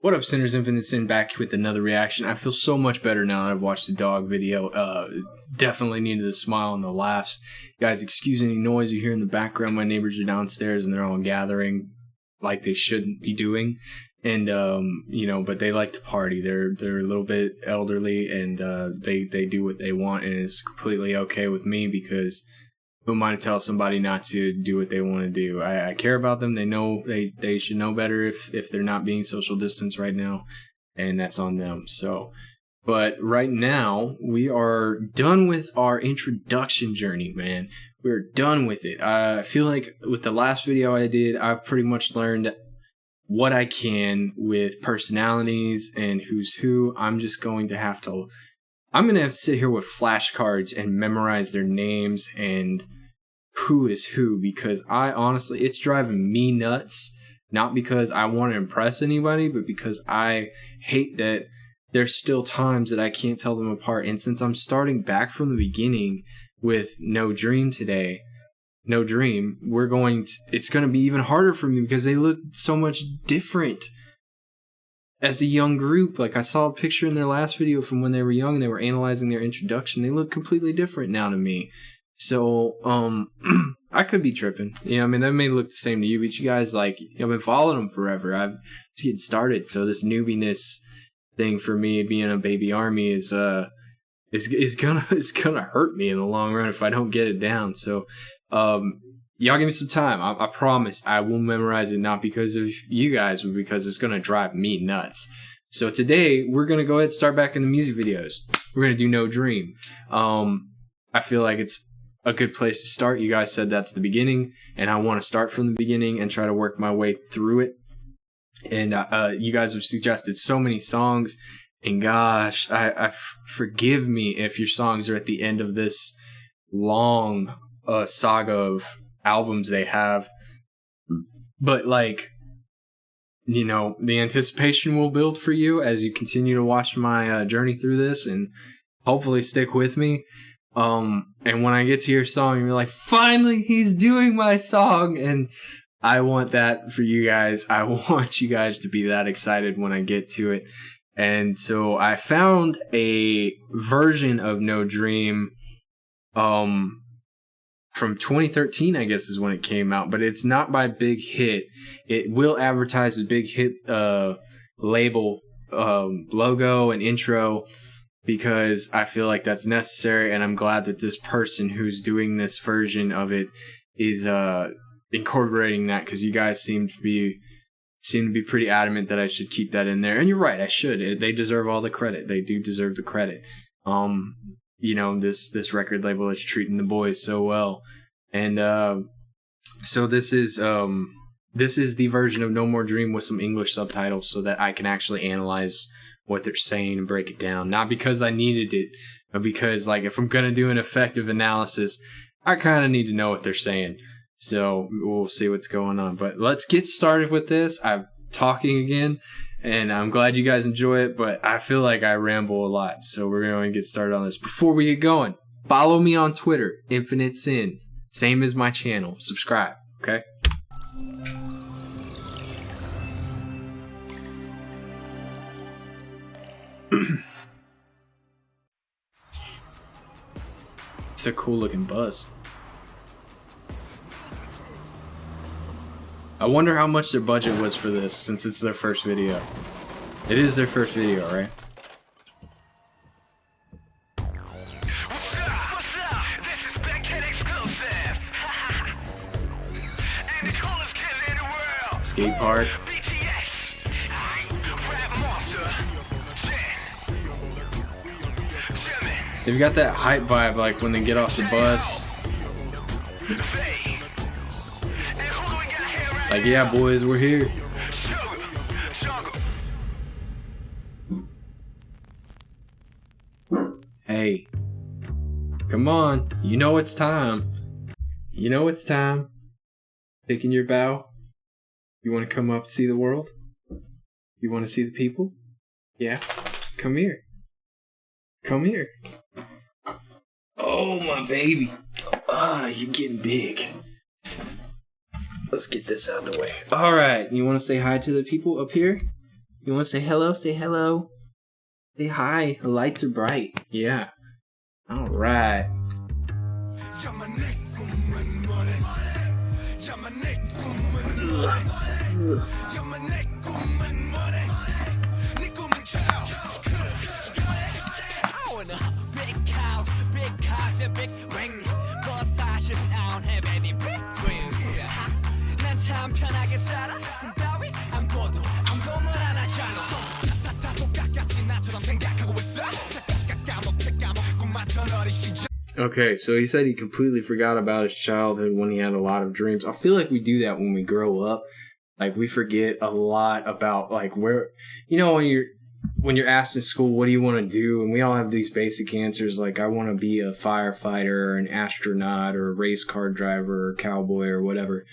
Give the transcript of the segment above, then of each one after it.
What up, Sinners? Infinite Sin back with another reaction. I feel so much better now that I've watched the dog video. Definitely needed the smile and the laughs. Guys, excuse any noise you hear in the background. My neighbors are downstairs and they're all gathering like they shouldn't be doing. And, but they like to party. They're a little bit elderly and they do what they want, and it's completely okay with me because who am I to tell somebody not to do what they want to do? I care about them. They know they should know better if they're not being social distance right now, and that's on them. So, but right now we are done with our introduction journey, man. We're done with it. I feel like with the last video I did, I've pretty much learned what I can with personalities and who's who. I'm going to have to sit here with flashcards and memorize their names and who is who, because I honestly, it's driving me nuts. Not because I want to impress anybody, but because I hate that there's still times that I can't tell them apart. And since I'm starting back from the beginning with No Dream today, No Dream, it's going to be even harder for me because they look so much different as a young group. Like, I saw a picture in their last video from when they were young and they were analyzing their introduction. They look completely different now to me. So, I could be tripping. They may look the same to you, but you guys, I've been following them forever. I've just getting started. So this newbiness thing for me, being a baby army, is gonna hurt me in the long run if I don't get it down. So, y'all give me some time. I promise I will memorize it, not because of you guys, but because it's gonna drive me nuts. So today we're gonna go ahead and start back in the music videos. We're gonna do No Dream. I feel like it's a good place to start. You guys said that's the beginning, and I want to start from the beginning and try to work my way through it. And you guys have suggested so many songs, and gosh, I forgive me if your songs are at the end of this long saga of albums they have. But the anticipation will build for you as you continue to watch my journey through this, and hopefully stick with me. And when I get to your song, you're like, finally, he's doing my song. And I want that for you guys. I want you guys to be that excited when I get to it. And so I found a version of No Dream, from 2013, I guess is when it came out, but it's not by Big Hit. It will advertise with Big Hit, label, logo and intro, because I feel like that's necessary, and I'm glad that this person who's doing this version of it is incorporating that, because you guys seem to be pretty adamant that I should keep that in there. And you're right, I should. They deserve all the credit. They do deserve the credit. This record label is treating the boys so well. And so this is the version of No More Dream with some English subtitles so that I can actually analyze what they're saying and break it down. Not because I needed it, but because if I'm gonna do an effective analysis, I kind of need to know what they're saying. So we'll see what's going on. But let's get started with this. I'm talking again, and I'm glad you guys enjoy it, but I feel like I ramble a lot. So we're going to get started on this. Before we get going, follow me on Twitter, Infinite Sin. Same as my channel. Subscribe, okay? It's a cool looking bus. I wonder how much their budget was for this, since it's their first video. It is their first video, right? What's up? This is Big Kid exclusive. And the coolest kid in the world. Skate park. BTS. Rap monster. Jimin. They've got that hype vibe, like when they get off the bus. Like, yeah, boys, we're here. Hey, come on. You know it's time. You know it's time. Taking your bow. You want to come up to see the world? You want to see the people? Yeah? Come here. Come here. Oh, my baby. You're getting big. Let's get this out of the way. Alright, you want to say hi to the people up here? You want to say hello? Say hello. Say hi. The lights are bright. Yeah. All right. Okay, so he said he completely forgot about his childhood when he had a lot of dreams. I feel like we do that when we grow up. Like, we forget a lot about, like, where, you know, when you're asked in school, what do you want to do? And we all have these basic answers, like, I want to be a firefighter or an astronaut or a race car driver or cowboy or whatever.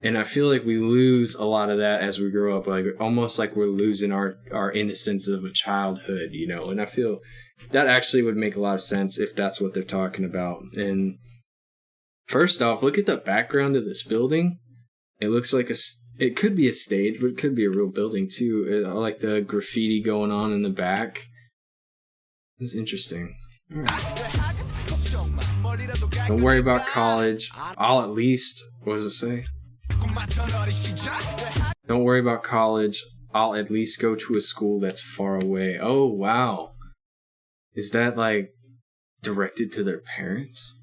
And I feel like we lose a lot of that as we grow up, like, almost like we're losing our innocence of a childhood, you know? And I feel that actually would make a lot of sense if that's what they're talking about. And first off, look at the background of this building. It looks like it could be a stage, but it could be a real building too. I like the graffiti going on in the back. It's interesting. Don't worry about college. I'll at least, what does it say? Don't worry about college. I'll at least go to a school that's far away. Oh, wow. Is that, like, directed to their parents?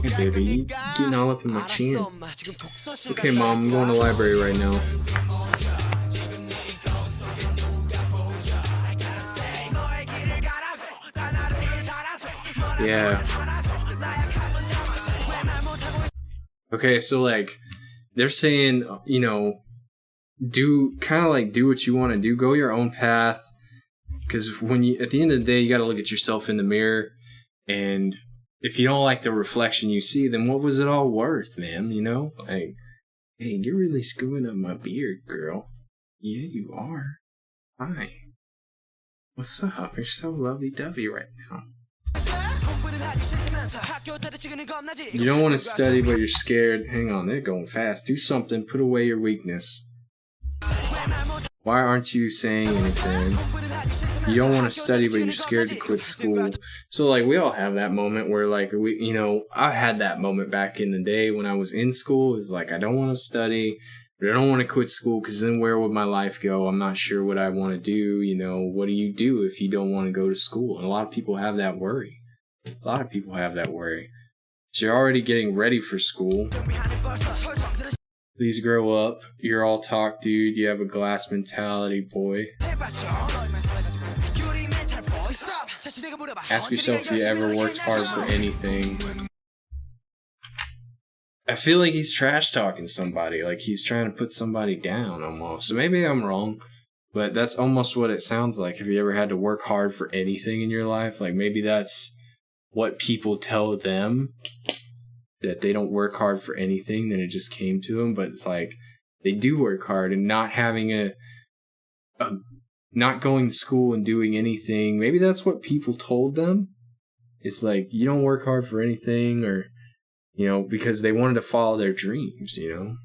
Hey, baby, you getting all up in my chin. Okay, Mom, I'm going to the library right now. Yeah. Okay, so, like, they're saying, you know, do what you want to do. Go your own path. Because at the end of the day, you got to look at yourself in the mirror, and if you don't like the reflection you see, then what was it all worth, man? You know, like, hey, you're really screwing up my beard, girl. Yeah, you are. Hi. What's up? You're so lovey-dovey right now. You don't want to study, but you're scared. Hang on, they're going fast. Do something. Put away your weakness. Why aren't you saying anything? You don't want to study, but you're scared to quit school. So, like, we all have that moment where, like, I had that moment back in the day when I was in school. It's like, I don't want to study, but I don't want to quit school, because then where would my life go? I'm not sure what I want to do. You know, what do you do if you don't want to go to school? And a lot of people have that worry. So you're already getting ready for school. Please grow up. You're all talk, dude. You have a glass mentality, boy. Ask yourself if you ever worked hard for anything. I feel like he's trash talking somebody. Like he's trying to put somebody down almost. So maybe I'm wrong, but that's almost what it sounds like. Have you ever had to work hard for anything in your life? Like maybe that's what people tell them, that they don't work hard for anything, then it just came to them. But it's like they do work hard, and not having not going to school and doing anything, maybe that's what people told them. It's like, you don't work hard for anything, or, you know, because they wanted to follow their dreams, you know.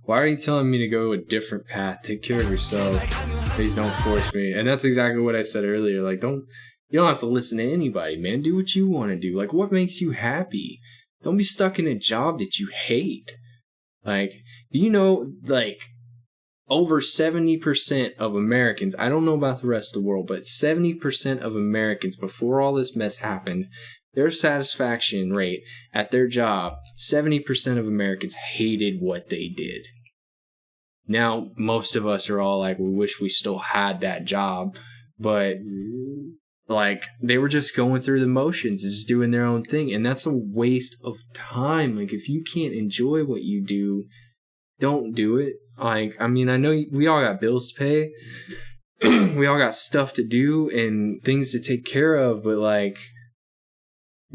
Why are you telling me to go a different path? Take care of yourself. Please don't force me. And that's exactly what I said earlier. Like, you don't have to listen to anybody, man. Do what you want to do. Like, what makes you happy? Don't be stuck in a job that you hate. Like, do you know, like, over 70% of Americans, I don't know about the rest of the world, but 70% of Americans, before all this mess happened, their satisfaction rate at their job, 70% of Americans hated what they did. Now, most of us are all like, we wish we still had that job, but like, they were just going through the motions, just doing their own thing, and that's a waste of time. Like, if you can't enjoy what you do, don't do it. Like, I mean, I know we all got bills to pay, we all got stuff to do and things to take care of, but like,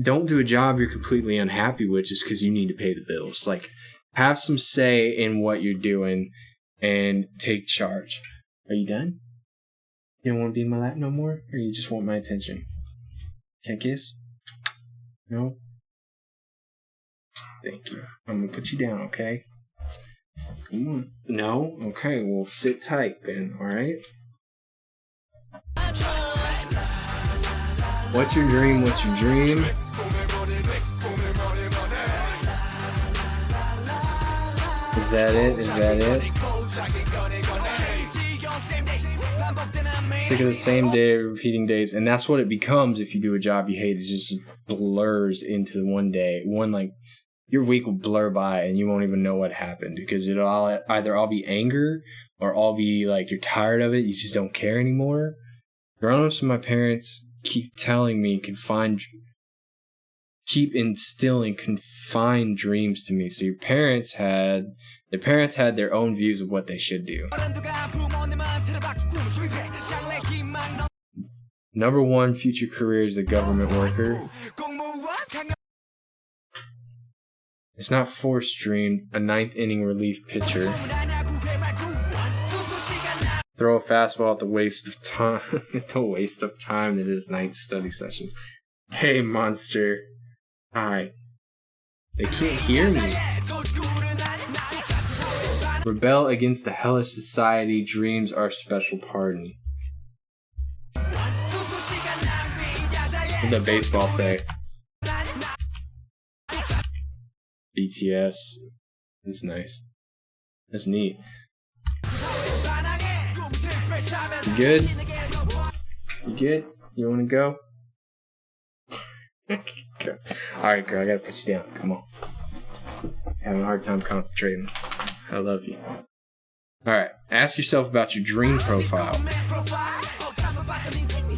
don't do a job you're completely unhappy with just because you need to pay the bills. Like, have some say in what you're doing and take charge. Are you done? You don't want to be in my lap no more? Or you just want my attention? Can I kiss? No? Thank you. I'm going to put you down, okay? Come on. No? Okay, well, sit tight then, alright? What's your dream? What's your dream? Is that it? Is that it? Sick of the same day, repeating days. And that's what it becomes if you do a job you hate. It just blurs into one day. Your week will blur by and you won't even know what happened, because it'll either all be anger or all be like you're tired of it, you just don't care anymore. Growing up, my parents keep telling me keep instilling confined dreams to me. So their parents had their own views of what they should do. Number one future career is a government worker. It's not forced dream, a ninth inning relief pitcher. Throw a fastball at the waste of time. The waste of time that is night study sessions. Hey, monster. Hi. They can't hear me. Rebel against the hellish society. Dreams are special pardon. What did the baseball say? BTS. That's nice. That's neat. You good? You good? You wanna go? Alright, girl, I gotta put you down. Come on. Having a hard time concentrating. I love you. Alright, ask yourself about your dream profile.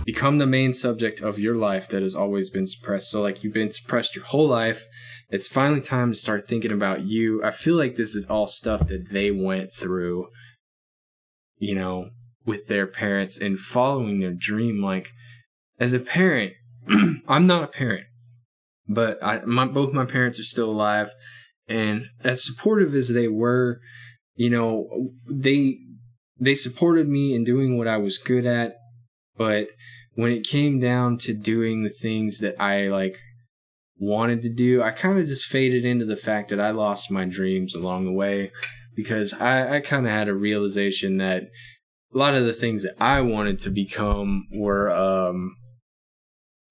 Become the main subject of your life that has always been suppressed. So, like, you've been suppressed your whole life. It's finally time to start thinking about you. I feel like this is all stuff that they went through, you know, with their parents and following their dream. Like, as a parent, I'm not a parent, but both my parents are still alive, and as supportive as they were, you know, they supported me in doing what I was good at, but when it came down to doing the things that I wanted to do, I kind of just faded into the fact that I lost my dreams along the way, because I kind of had a realization that a lot of the things that I wanted to become were,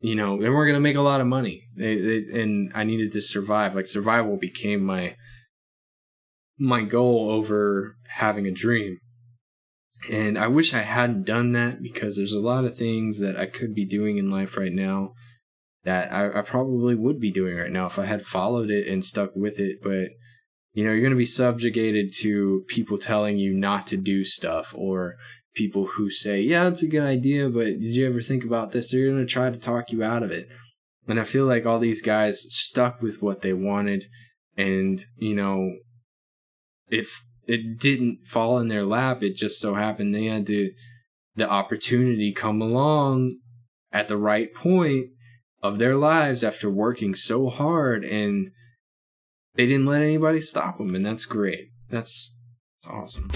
you know, they weren't going to make a lot of money, and I needed to survive. Like, survival became my goal over having a dream. And I wish I hadn't done that, because there's a lot of things that I could be doing in life right now that I probably would be doing right now if I had followed it and stuck with it. But, you know, you're going to be subjugated to people telling you not to do stuff, or people who say, yeah, it's a good idea, but did you ever think about this? They're going to try to talk you out of it. And I feel like all these guys stuck with what they wanted, and, you know, if it didn't fall in their lap, it just so happened they had the opportunity come along at the right point of their lives after working so hard, and they didn't let anybody stop them, and that's great. That's awesome.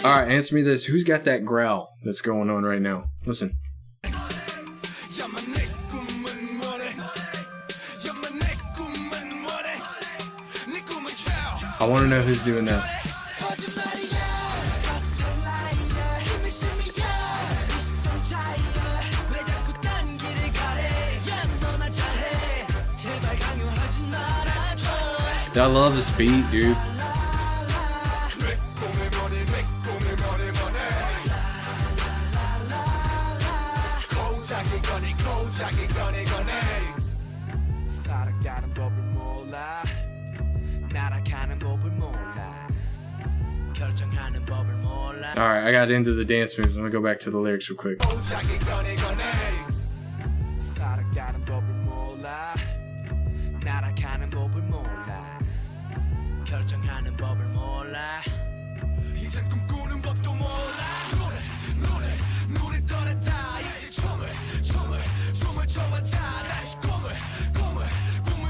Alright, answer me this. Who's got that growl that's going on right now? Listen. I want to know who's doing that. I love this beat, dude. Alright, I got into the dance moves. I'm gonna go back to the lyrics real quick. 살아가는 법을 몰라 날아가는 법을 몰라 결정하는 법을 몰라 이젠 꿈꾸는 법도 몰라 눈을 떠났다 이제 춤을 춰봤자 다시 꿈을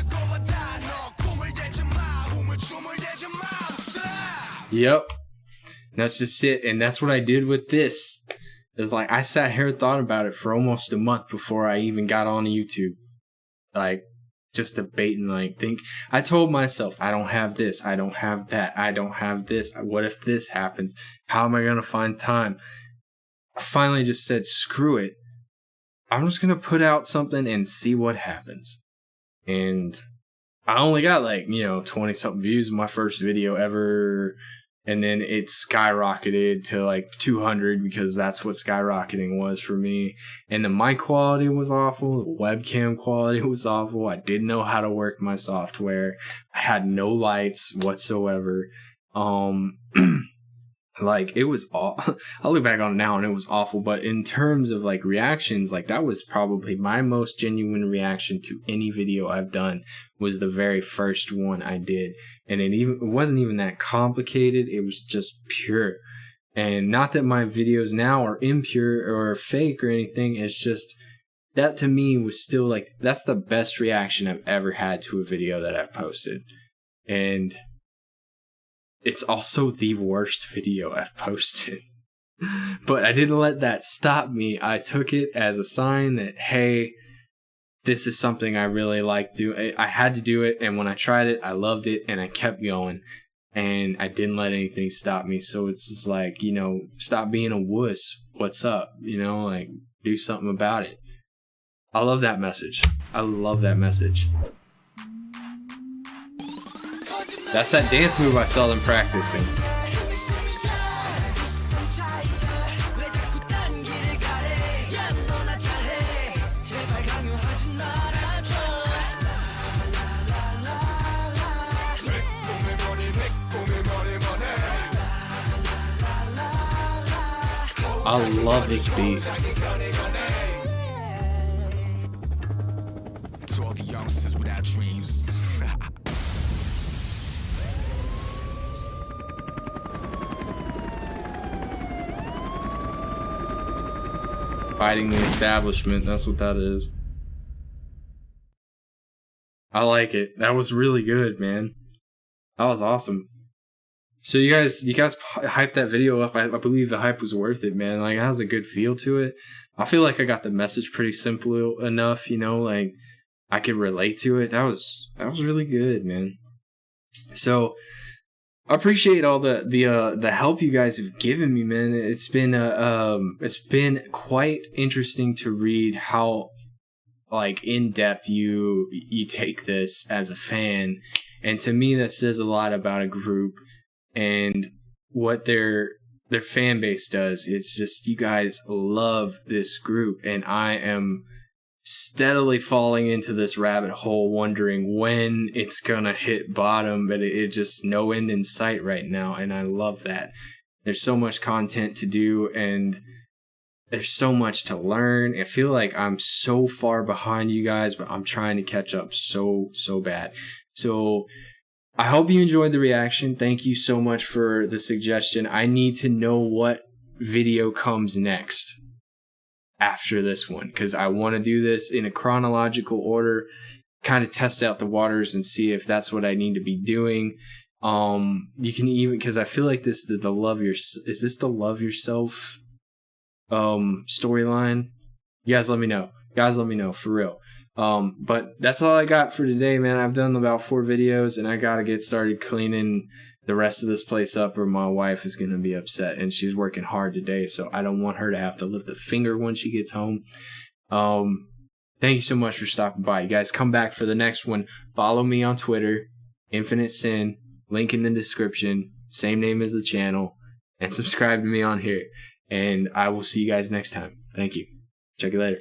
꿔봤다 너 꿈을 대지 마 춤을 대지 마 Yep. That's just it. And that's what I did with this. It's like I sat here and thought about it for almost a month before I even got on YouTube. Like, just debating, like, I told myself, I don't have this, I don't have that, I don't have this. What if this happens? How am I going to find time? I finally just said, screw it. I'm just going to put out something and see what happens. And I only got 20 something views in my first video ever. And then it skyrocketed to 200 because that's what skyrocketing was for me. And the mic quality was awful. The webcam quality was awful. I didn't know how to work my software. I had no lights whatsoever. It was all. I look back on it now and it was awful. But in terms of reactions, that was probably my most genuine reaction to any video I've done. Was the very first one I did, and it wasn't even that complicated. It was just pure, and not that my videos now are impure or fake or anything. It's just that to me was still that's the best reaction I've ever had to a video that I've posted, and it's also the worst video I've posted. But I didn't let that stop me. I took it as a sign that, hey, this is something I really like doing. I had to do it, and when I tried it, I loved it, and I kept going, and I didn't let anything stop me. So it's just stop being a wuss. What's up? Do something about it. I love that message. I love that message. That's that dance move I saw them practicing. I love this beat. To all the youngsters without dreams. Fighting the establishment, that's what that is. I like it. That was really good, man. That was awesome. So you guys hyped that video up. I believe the hype was worth it, man. It has a good feel to it. I feel like I got the message pretty simple enough, I could relate to it. That was really good, man. So I appreciate all the help you guys have given me, man. It's been quite interesting to read how in depth you take this as a fan, and to me that says a lot about a group and what their fan base does. It's just, you guys love this group, and I am steadily falling into this rabbit hole wondering when it's gonna hit bottom, but it just no end in sight right now, and I love that. There's so much content to do, and there's so much to learn. I feel like I'm so far behind you guys, but I'm trying to catch up so bad. So I hope you enjoyed the reaction. Thank you so much for the suggestion. I need to know what video comes next after this one, because I want to do this in a chronological order, kind of test out the waters and see if that's what I need to be doing. You can even, because I feel like this is the love yourself storyline. You guys let me know for real. But that's all I got for today, man. I've done about 4 videos, and I gotta get started cleaning the rest of this place up, or my wife is gonna be upset, and she's working hard today, so I don't want her to have to lift a finger when she gets home. Thank you so much for stopping by. You guys come back for the next one. Follow me on Twitter, Infinite Sin, link in the description, same name as the channel, and subscribe to me on here. And I will see you guys next time. Thank you. Check you later.